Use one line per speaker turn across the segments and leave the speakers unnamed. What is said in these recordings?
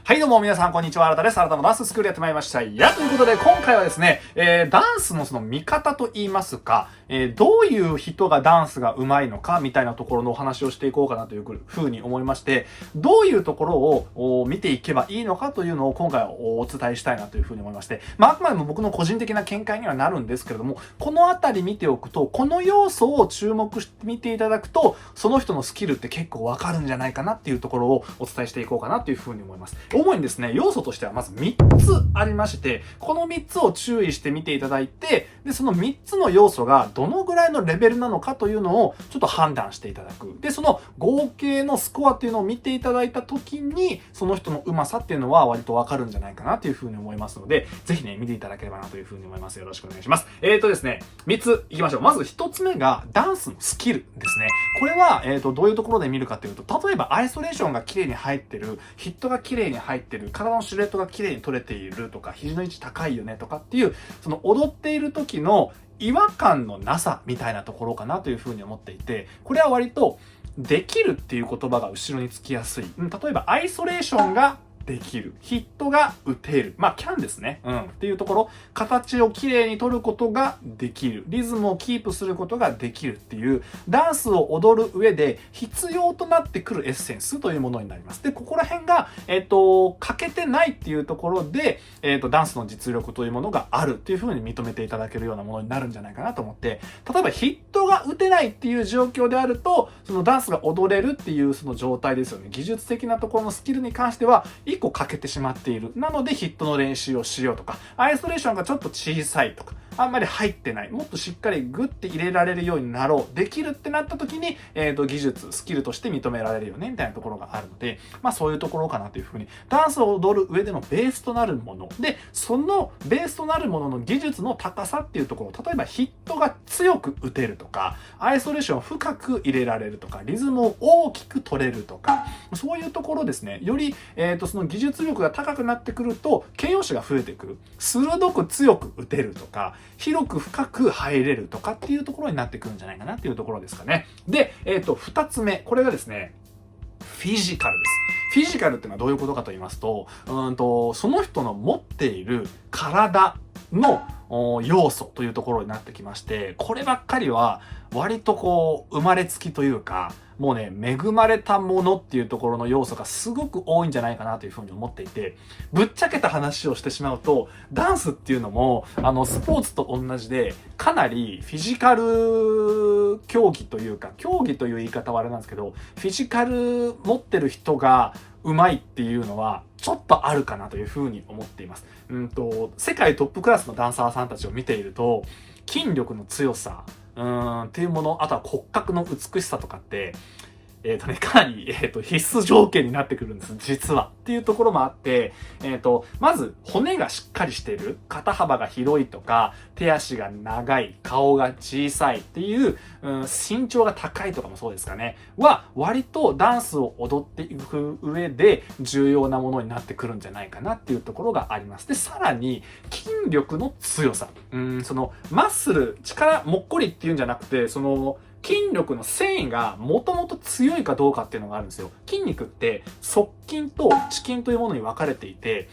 はいどうも皆さんこんにちは、新田です。新田のダンススクールやってまいりました。ということで今回はですね、ダンスのその見方と言いますか、どういう人がダンスが上手いのかみたいなところのお話をしていこうかなというふうに思いまして、どういうところを見ていけばいいのかというのを今回はお伝えしたいなというふうに思いまして、あくまでも僕の個人的な見解にはなるんですけれども、このあたり見ておくと、この要素を注目して見ていただくと、その人のスキルって結構わかるんじゃないかなっていうところをお伝えしていこうかなというふうに思います。主にですね、要素としてはまず3つありまして、この3つを注意して見ていただいて、で、その3つの要素がどのぐらいのレベルなのかというのをちょっと判断していただく。で、その合計のスコアっていうのを見ていただいた時に、その人の上手さっていうのは割とわかるんじゃないかなというふうに思いますので、ぜひね、見ていただければなというふうに思います。よろしくお願いします。ですね、3ついきましょう。まず1つ目がダンスのスキルですね。これは、どういうところで見るかというと、例えばアイソレーションが綺麗に入ってる、ヒットが綺麗に入ってる、体のシルエットが綺麗に取れているとか、肘の位置高いよねとかっていう、その踊っている時の違和感のなさみたいなところかなというふうに思っていて、これは割とできるっていう言葉が後ろにつきやすい。例えばアイソレーションができる。ヒットが打てる。キャンですね。っていうところ、形をきれいに取ることができる。リズムをキープすることができるっていう、ダンスを踊る上で必要となってくるエッセンスというものになります。で、ここら辺が、欠けてないっていうところで、ダンスの実力というものがあるっていうふうに認めていただけるようなものになるんじゃないかなと思って、例えばヒットが打てないっていう状況であると、そのダンスが踊れるっていうその状態ですよね。技術的なところのスキルに関しては、1個欠けてしまっている。なのでヒットの練習をしようとか、アイソレーションがちょっと小さいとか、あんまり入ってない。もっとしっかりグッて入れられるようになろう。できるってなった時に、技術、スキルとして認められるよね、みたいなところがあるので、そういうところかなというふうに。ダンスを踊る上でのベースとなるもの。で、そのベースとなるものの技術の高さっていうところ、例えばヒットが強く打てるとか、アイソレーションを深く入れられるとか、リズムを大きく取れるとか、そういうところですね。より、その技術力が高くなってくると、形容詞が増えてくる。鋭く強く打てるとか、広く深く入れるとかっていうところになってくるんじゃないかなっていうところですかね。で、二つ目。これがですね、フィジカルです。フィジカルっていうのはどういうことかと言いますと、その人の持っている体の要素というところになってきまして、こればっかりは割と生まれつきというか、もうね、恵まれたものっていうところの要素がすごく多いんじゃないかなというふうに思っていて、ぶっちゃけた話をしてしまうと、ダンスっていうのも、スポーツと同じで、かなりフィジカル競技というか、競技という言い方はあれなんですけど、フィジカル持ってる人が上手いっていうのは、ちょっとあるかなというふうに思っています。世界トップクラスのダンサーさんたちを見ていると、筋力の強さ、っていうもの、あとは骨格の美しさとかって、かなり、必須条件になってくるんです、実は。っていうところもあって、まず、骨がしっかりしている、肩幅が広いとか、手足が長い、顔が小さいっていう、身長が高いとかもそうですかね。は、割とダンスを踊っていく上で重要なものになってくるんじゃないかなっていうところがあります。で、さらに、筋力の強さ。その、マッスル、力、もっこりっていうんじゃなくて、その、筋力の繊維がもともと強いかどうかっていうのがあるんですよ。筋肉って側筋と遅筋というものに分かれていて、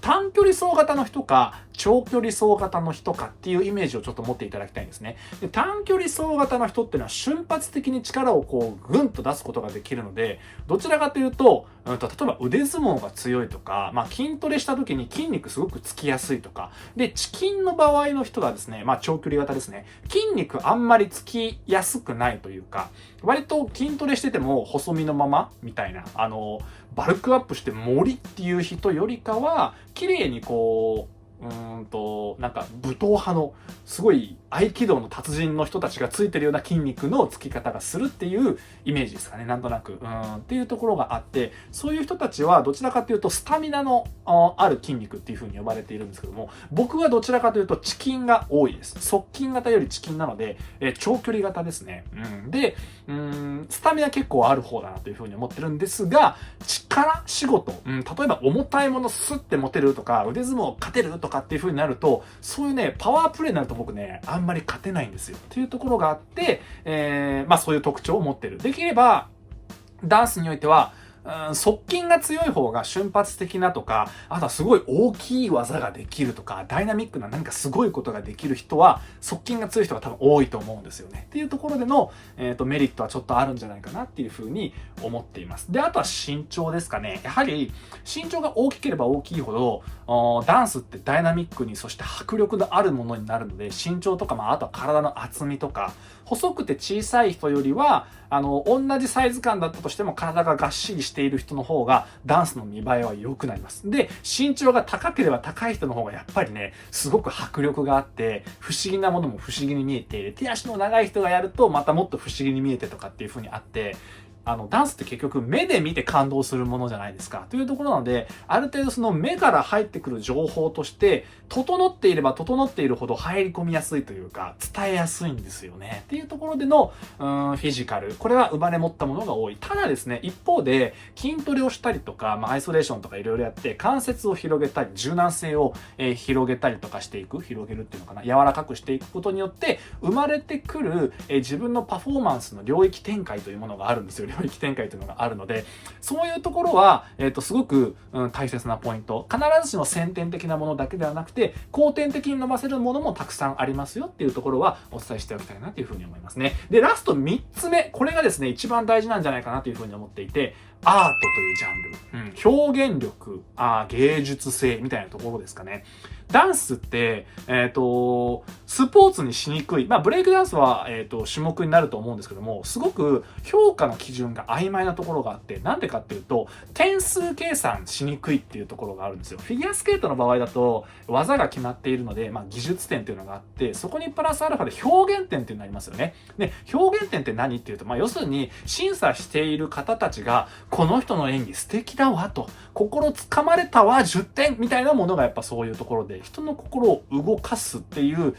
短距離走型の人か長距離走型の人かっていうイメージをちょっと持っていただきたいんですね。で、短距離走型の人っていうのは瞬発的に力をぐんと出すことができるので、どちらかというと、例えば腕相撲が強いとか、筋トレした時に筋肉すごくつきやすいとか、で、遅筋の場合の人がですね、長距離型ですね、筋肉あんまりつきやすくないというか、割と筋トレしてても細身のままみたいな、バルクアップして森っていう人よりかは、綺麗になんか武闘派のすごい合気道の達人の人たちがついてるような筋肉のつき方がするっていうイメージですかね、なんとなく。っていうところがあって、そういう人たちはどちらかというとスタミナのある筋肉っていう風に呼ばれているんですけども、僕はどちらかというと遅筋が多いです。側筋型より遅筋なので、長距離型ですね。で、スタミナ結構ある方だなという風に思ってるんですが、力仕事、例えば重たいものスッて持てるとか、腕相撲勝てるとかっていう風になると、そういうね、パワープレイになると僕ね、あんまり勝てないんですよ。っていうところがあって、そういう特徴を持ってる。できれば、ダンスにおいては、側筋が強い方が瞬発的なとか、あとはすごい大きい技ができるとか、ダイナミックな何かすごいことができる人は、側筋が強い人が多分多いと思うんですよね。っていうところでの、メリットはちょっとあるんじゃないかなっていうふうに思っています。で、あとは身長ですかね。やはり、身長が大きければ大きいほど、ダンスってダイナミックに、そして迫力のあるものになるので、身長とか、あとは体の厚みとか、細くて小さい人よりは、同じサイズ感だったとしても体ががっしりしている人の方がダンスの見栄えは良くなります。で、身長が高ければ高い人の方がやっぱりね、すごく迫力があって、不思議なものも不思議に見えて、手足の長い人がやるとまたもっと不思議に見えてとかっていう風にあって、ダンスって結局目で見て感動するものじゃないですか。というところなので、ある程度その目から入ってくる情報として、整っていれば整っているほど入り込みやすいというか、伝えやすいんですよね。っていうところでの、フィジカル。これは生まれ持ったものが多い。ただですね、一方で、筋トレをしたりとか、アイソレーションとかいろいろやって、関節を広げたり、柔軟性を、広げたりとかしていく。広げるっていうのかな。柔らかくしていくことによって、生まれてくる、自分のパフォーマンスの領域展開というものがあるんですよ。領域展開というのがあるので、そういうところは、すごく、大切なポイント。必ずしも先天的なものだけではなくて、後天的に伸ばせるものもたくさんありますよっていうところはお伝えしておきたいなというふうに思いますね。で、ラスト3つ目。これがですね、一番大事なんじゃないかなというふうに思っていて、アートというジャンル。表現力、芸術性みたいなところですかね。ダンスって、スポーツにしにくい。ブレイクダンスは、種目になると思うんですけども、すごく評価の基準が曖昧なところがあって、なんでかっていうと、点数計算しにくいっていうところがあるんですよ。フィギュアスケートの場合だと、技が決まっているので、技術点っていうのがあって、そこにプラスアルファで表現点っていうのがありますよね。で、表現点って何っていうと、要するに、審査している方たちが、この人の演技素敵だわと、心つかまれたわ10点みたいなものがやっぱそういうところで、人の心を動かすっていう、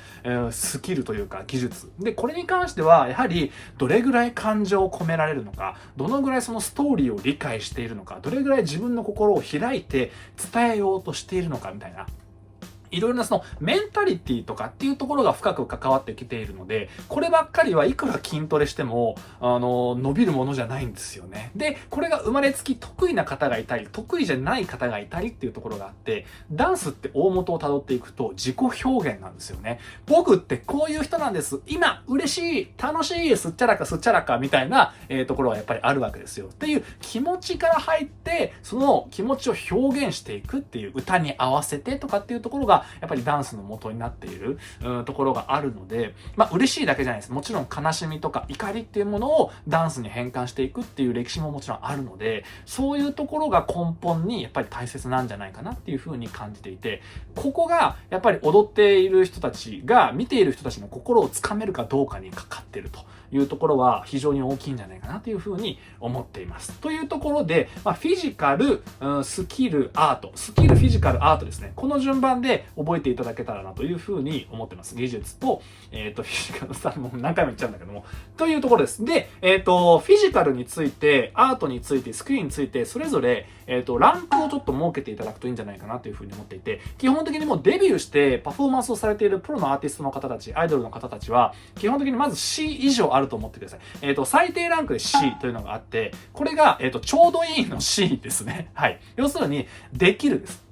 スキルというか技術。で、これに関しては、やはり、どれぐらい感情を込められるのか、どのぐらいそのストーリーを理解しているのか、どれぐらい自分の心を開いて伝えようとしているのかみたいな。いろいろなそのメンタリティとかっていうところが深く関わってきているので、こればっかりはいくら筋トレしても、伸びるものじゃないんですよね。で、これが生まれつき得意な方がいたり、得意じゃない方がいたりっていうところがあって、ダンスって大元を辿っていくと自己表現なんですよね。僕ってこういう人なんです。今、嬉しい、楽しい、すっちゃらかすっちゃらかみたいな、ところはやっぱりあるわけですよ。っていう気持ちから入って、その気持ちを表現していくっていう歌に合わせてとかっていうところが、やっぱりダンスの元になっているところがあるので、嬉しいだけじゃないです。もちろん悲しみとか怒りっていうものをダンスに変換していくっていう歴史ももちろんあるので、そういうところが根本にやっぱり大切なんじゃないかなっていうふうに感じていて、ここがやっぱり踊っている人たちが見ている人たちの心をつかめるかどうかにかかっているというところは非常に大きいんじゃないかなというふうに思っています。というところで、フィジカル、スキル、アート。スキル、フィジカル、アートですね。この順番で覚えていただけたらなというふうに思ってます。技術と、フィジカルさ、もう何回も言っちゃうんだけども。というところです。で、フィジカルについて、アートについて、スキルについて、それぞれ、ランクをちょっと設けていただくといいんじゃないかなというふうに思っていて、基本的にもうデビューしてパフォーマンスをされているプロのアーティストの方たち、アイドルの方たちは、基本的にまず C 以上あると思ってください。最低ランクで C というのがあって、これが、ちょうどいいの C ですね。はい。要するに、できるです。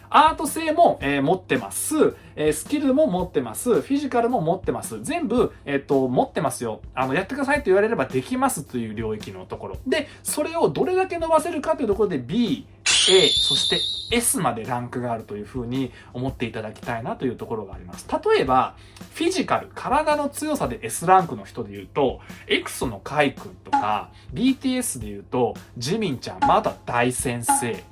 アート性も、持ってます。スキルも持ってます。フィジカルも持ってます。全部、持ってますよ。やってくださいと言われればできますという領域のところ。で、それをどれだけ伸ばせるかというところで B、A、そして S までランクがあるというふうに思っていただきたいなというところがあります。例えば、フィジカル、体の強さで S ランクの人で言うと、エクソのカイ君とか、BTS で言うと、ジミンちゃん、あとは大先生。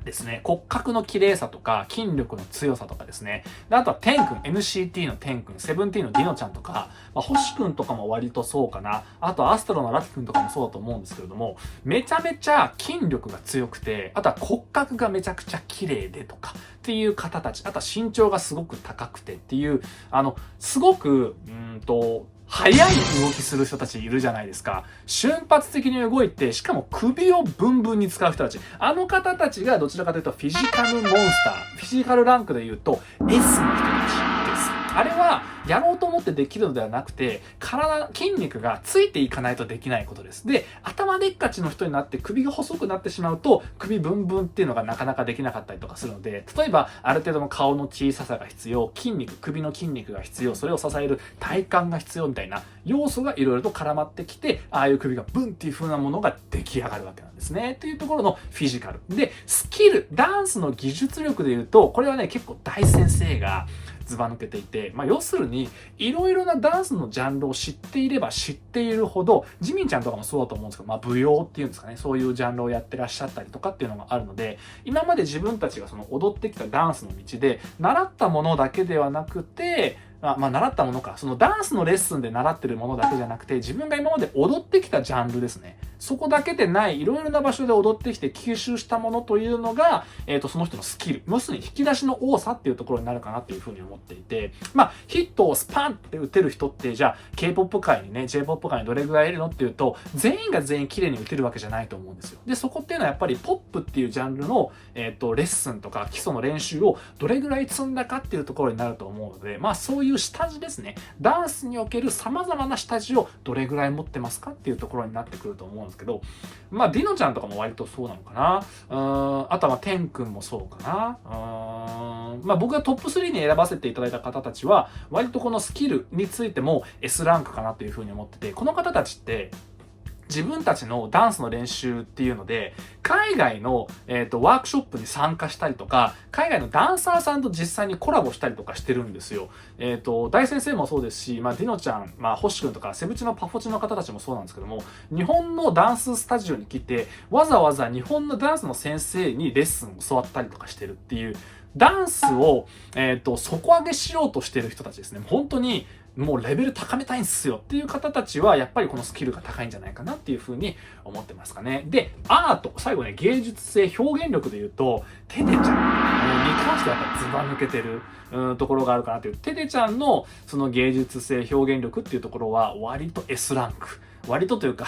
ですね。骨格の綺麗さとか、筋力の強さとかですね。であとは、テン君、NCT のテン君、セブンティーンのディノちゃんとか、星君とかも割とそうかな。あと、アストロのラキ君とかもそうだと思うんですけれども、めちゃめちゃ筋力が強くて、あとは骨格がめちゃくちゃ綺麗でとか、っていう方たち、あとは身長がすごく高くてっていう、すごく、速い動きする人たちいるじゃないですか。瞬発的に動いて、しかも首をブンブンに使う人たち。あの方たちがどちらかというとフィジカルモンスター。フィジカルランクで言うと S の人たちです。あれはやろうと思ってできるのではなくて、筋肉がついていかないとできないことです。で、頭でっかちの人になって首が細くなってしまうと、首ブンブンっていうのがなかなかできなかったりとかするので、例えばある程度の顔の小ささが必要、首の筋肉が必要、それを支える体幹が必要みたいな要素がいろいろと絡まってきて、ああいう首がブンっていう風なものが出来上がるわけなんですね。というところのフィジカル。で、スキル、ダンスの技術力で言うと、これはね、結構大先生がずば抜けていて、要するに、いろいろなダンスのジャンルを知っていれば知っているほど、ジミンちゃんとかもそうだと思うんですけど、舞踊っていうんですかね、そういうジャンルをやってらっしゃったりとかっていうのがあるので、今まで自分たちがその踊ってきたダンスの道で、習ったものだけではなくて、習ったものか。そのダンスのレッスンで習ってるものだけじゃなくて、自分が今まで踊ってきたジャンルですね。そこだけでない、いろいろな場所で踊ってきて吸収したものというのが、その人のスキル。要するに引き出しの多さっていうところになるかなっていうふうに思っていて、ヒットをスパンって打てる人って、じゃあ、K-POP 界にね、J-POP 界にどれぐらいいるのっていうと、全員が全員綺麗に打てるわけじゃないと思うんですよ。で、そこっていうのはやっぱりポップっていうジャンルの、レッスンとか基礎の練習をどれぐらい積んだかっていうところになると思うので、そういう下地ですね。ダンスにおける様々な下地をどれぐらい持ってますかっていうところになってくると思うんですけど、ディノちゃんとかも割とそうなのかな。あとはテン君もそうかな。僕がトップ3に選ばせていただいた方たちは、割とこのスキルについても S ランクかなというふうに思ってて、この方たちって、自分たちのダンスの練習っていうので、海外の、ワークショップに参加したりとか、海外のダンサーさんと実際にコラボしたりとかしてるんですよ。大先生もそうですし、ディノちゃん、星くんとか、セブチのパフォチの方たちもそうなんですけども、日本のダンススタジオに来て、わざわざ日本のダンスの先生にレッスンを教わったりとかしてるっていう、ダンスを、底上げしようとしてる人たちですね。本当に、もうレベル高めたいんすよっていう方たちは、やっぱりこのスキルが高いんじゃないかなっていうふうに思ってますかね。で、アート、最後ね、芸術性、表現力で言うと、テテちゃんに関してはやっぱズバ抜けてるところがあるかなという。テテちゃんのその芸術性、表現力っていうところは、割と S ランク。割とというか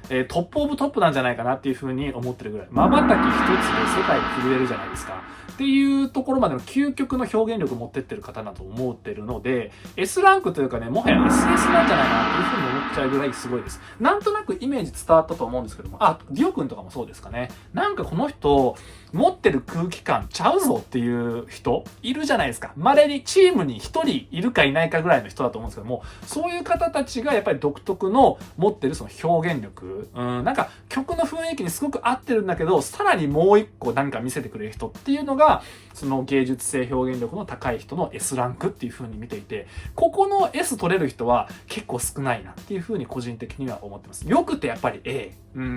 トップオブトップなんじゃないかなっていう風に思ってるぐらい。瞬き一つで世界が震えるじゃないですか。っていうところまでの究極の表現力を持ってってる方だと思ってるので、S ランクというかね、もはや SS なんじゃないかなっていう風に思っちゃうぐらいすごいです。なんとなくイメージ伝わったと思うんですけども、ディオ君とかもそうですかね。なんかこの人、持ってる空気感ちゃうぞっていう人いるじゃないですか。稀にチームに一人いるかいないかぐらいの人だと思うんですけども、そういう方たちがやっぱり独特の持ってるその表現力、なんか曲の雰囲気にすごく合ってるんだけど、さらにもう一個何か見せてくれる人っていうのが、その芸術性表現力の高い人の S ランクっていう風に見ていて、ここの S 取れる人は結構少ないなっていう風に個人的には思ってます。よくてやっぱり A。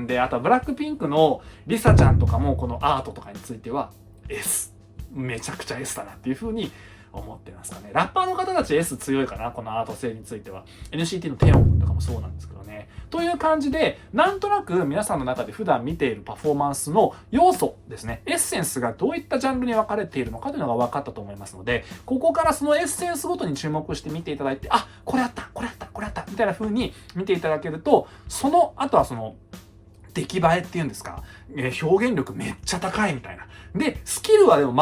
で、あとはブラックピンクのリサちゃんとかもこのアートとかについては S。めちゃくちゃ S だなっていう風に思ってますかね。ラッパーの方たち S 強いかな、このアート性については。NCT のテオン君とかもそうなんですけどね。という感じで、なんとなく皆さんの中で普段見ているパフォーマンスの要素ですね、エッセンスがどういったジャンルに分かれているのかというのが分かったと思いますので、ここからそのエッセンスごとに注目して見ていただいて、これあった、これあった、これあった、みたいな風に見ていただけると、あとはその、出来栄えっていうんですか、表現力めっちゃ高いみたいな。で、スキルはでも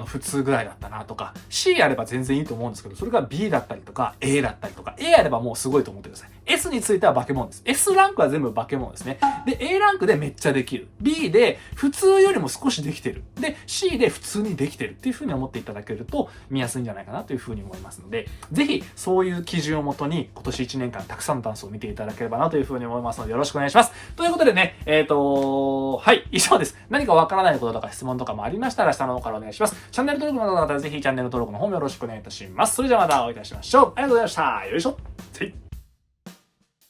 普通ぐらいだったなとか、C あれば全然いいと思うんですけど、それが B だったりとか、A だったりとか、A あればもうすごいと思ってください。S については化け物です。S ランクは全部化け物ですね。で、A ランクでめっちゃできる。B で普通よりも少しできてる。で、C で普通にできてるっていう風に思っていただけると見やすいんじゃないかなという風に思いますので、ぜひそういう基準をもとに今年1年間たくさんのダンスを見ていただければなという風に思いますので、よろしくお願いします。ということでね、はい、以上です。何かわからないこととか質問とかもありましたら下の方からお願いします。チャンネル登録の方はぜひチャンネル登録の方もよろしくお願いいたします。それじゃあまたお会いいたしましょう。ありがとうございました。よいしょ。